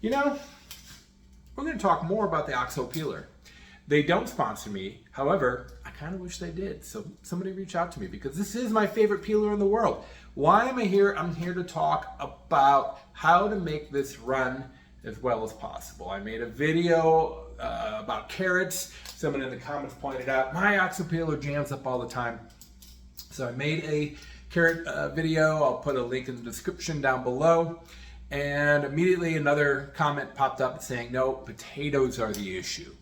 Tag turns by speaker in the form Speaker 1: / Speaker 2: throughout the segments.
Speaker 1: You know, we're going to talk more about the OXO peeler. They don't sponsor me. However, I kind of wish they did. So somebody reach out to me because this is my favorite peeler in the world. Why am I here? I'm here to talk about how to make this run as well as possible. I made a video about carrots. Someone in the comments pointed out my OXO peeler jams up all the time. So I made a carrot video. I'll put a link in the description down below. And immediately another comment popped up saying, no, potatoes are the issue.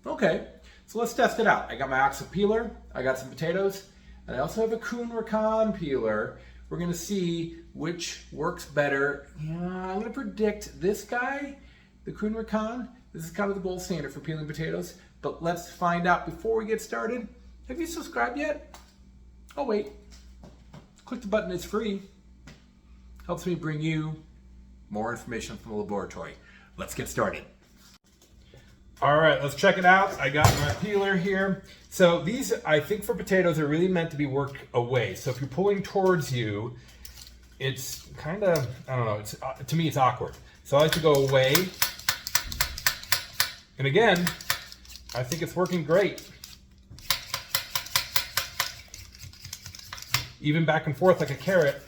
Speaker 1: Okay, so let's test it out. I got my OXO peeler, I got some potatoes, and I also have a Kuhn Rikon peeler. We're gonna see which works better. Yeah, I'm gonna predict this guy, the Kuhn Rikon. This is kind of the gold standard for peeling potatoes, but let's find out before we get started. Have you subscribed yet? Oh wait, click the button, it's free. Helps me bring you more information from the laboratory. Let's get started. All right, let's check it out. I got my peeler here. So these, I think for potatoes, are really meant to be worked away. So if you're pulling towards you, it's kind of, I don't know, it's, to me it's awkward. So I like to go away. And again, I think it's working great. Even back and forth like a carrot.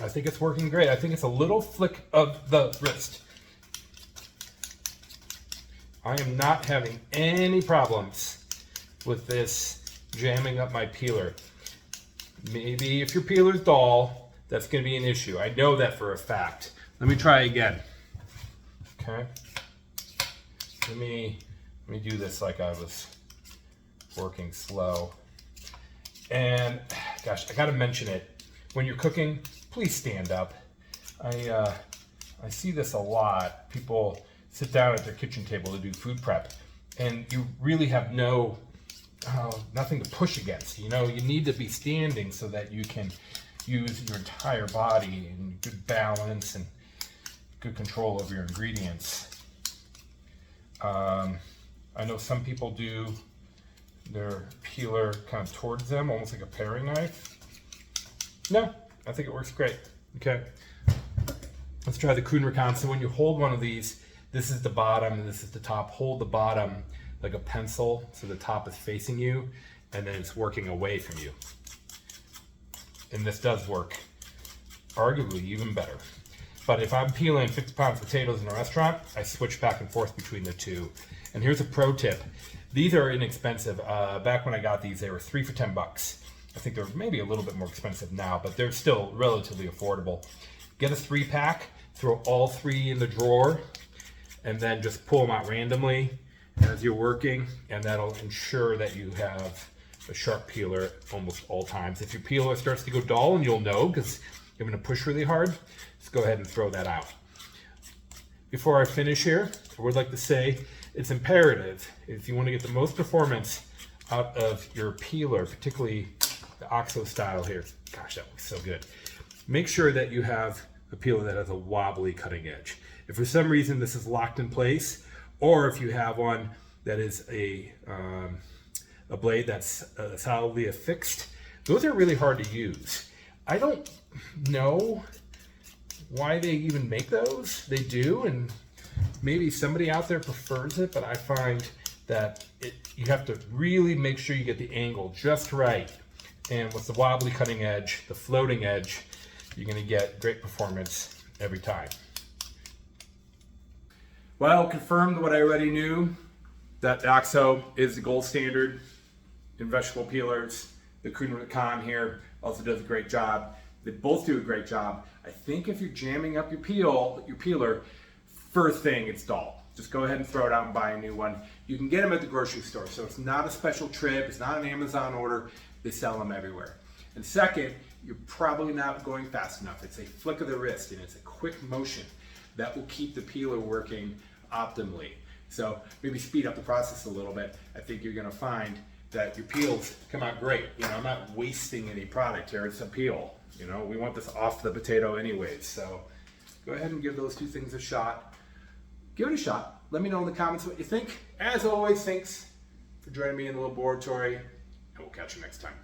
Speaker 1: I think it's working great. I think it's a little flick of the wrist. I am not having any problems with this jamming up my peeler. Maybe if your peeler's dull, that's going to be an issue. I know that for a fact. Let me try again. Okay. Let me do this like I was working slow. And gosh, I got to mention it. When you're cooking, please stand up. I see this a lot. People sit down at their kitchen table to do food prep, and you really have nothing to push against. You know, you need to be standing so that you can use your entire body in good balance and good control over your ingredients. I know some people do their peeler kind of towards them, almost like a paring knife. No, I think it works great. Okay, let's try the Kuhn Rikon. So when you hold one of these, this is the bottom and this is the top. Hold the bottom like a pencil so the top is facing you and then it's working away from you. And this does work arguably even better. But if I'm peeling 50 pounds of potatoes in a restaurant, I switch back and forth between the two. And here's a pro tip. These are inexpensive. Back when I got these, they were 3 for $10. I think they're maybe a little bit more expensive now, but they're still relatively affordable. Get a 3-pack, throw all 3 in the drawer, and then just pull them out randomly as you're working, and that'll ensure that you have a sharp peeler almost all times. If your peeler starts to go dull, and you'll know because you're going to push really hard, just go ahead and throw that out. Before I finish here, I would like to say it's imperative if you want to get the most performance out of your peeler, particularly the OXO style here. Gosh, that looks so good. Make sure that you have a peeler that has a wobbly cutting edge. If for some reason this is locked in place, or if you have one that is a blade that's solidly affixed, those are really hard to use. I don't know why they even make those. They do, and maybe somebody out there prefers it, but I find that you have to really make sure you get the angle just right. And with the wobbly cutting edge, the floating edge, you're going to get great performance every time. Well, confirmed what I already knew, that OXO is the gold standard in vegetable peelers. The Kuhn Rikon here also does a great job. They both do a great job. I think if you're jamming up your peeler, first thing, it's dull. Just go ahead and throw it out and buy a new one. You can get them at the grocery store, so it's not a special trip, it's not an Amazon order. They sell them everywhere. And second, you're probably not going fast enough. It's a flick of the wrist and it's a quick motion that will keep the peeler working optimally. So maybe speed up the process a little bit. I think you're gonna find that your peels come out great. You know, I'm not wasting any product here, it's a peel. You know, we want this off the potato anyways. So go ahead and give those two things a shot. Give it a shot. Let me know in the comments what you think. As always, thanks for joining me in the laboratory, and we'll catch you next time.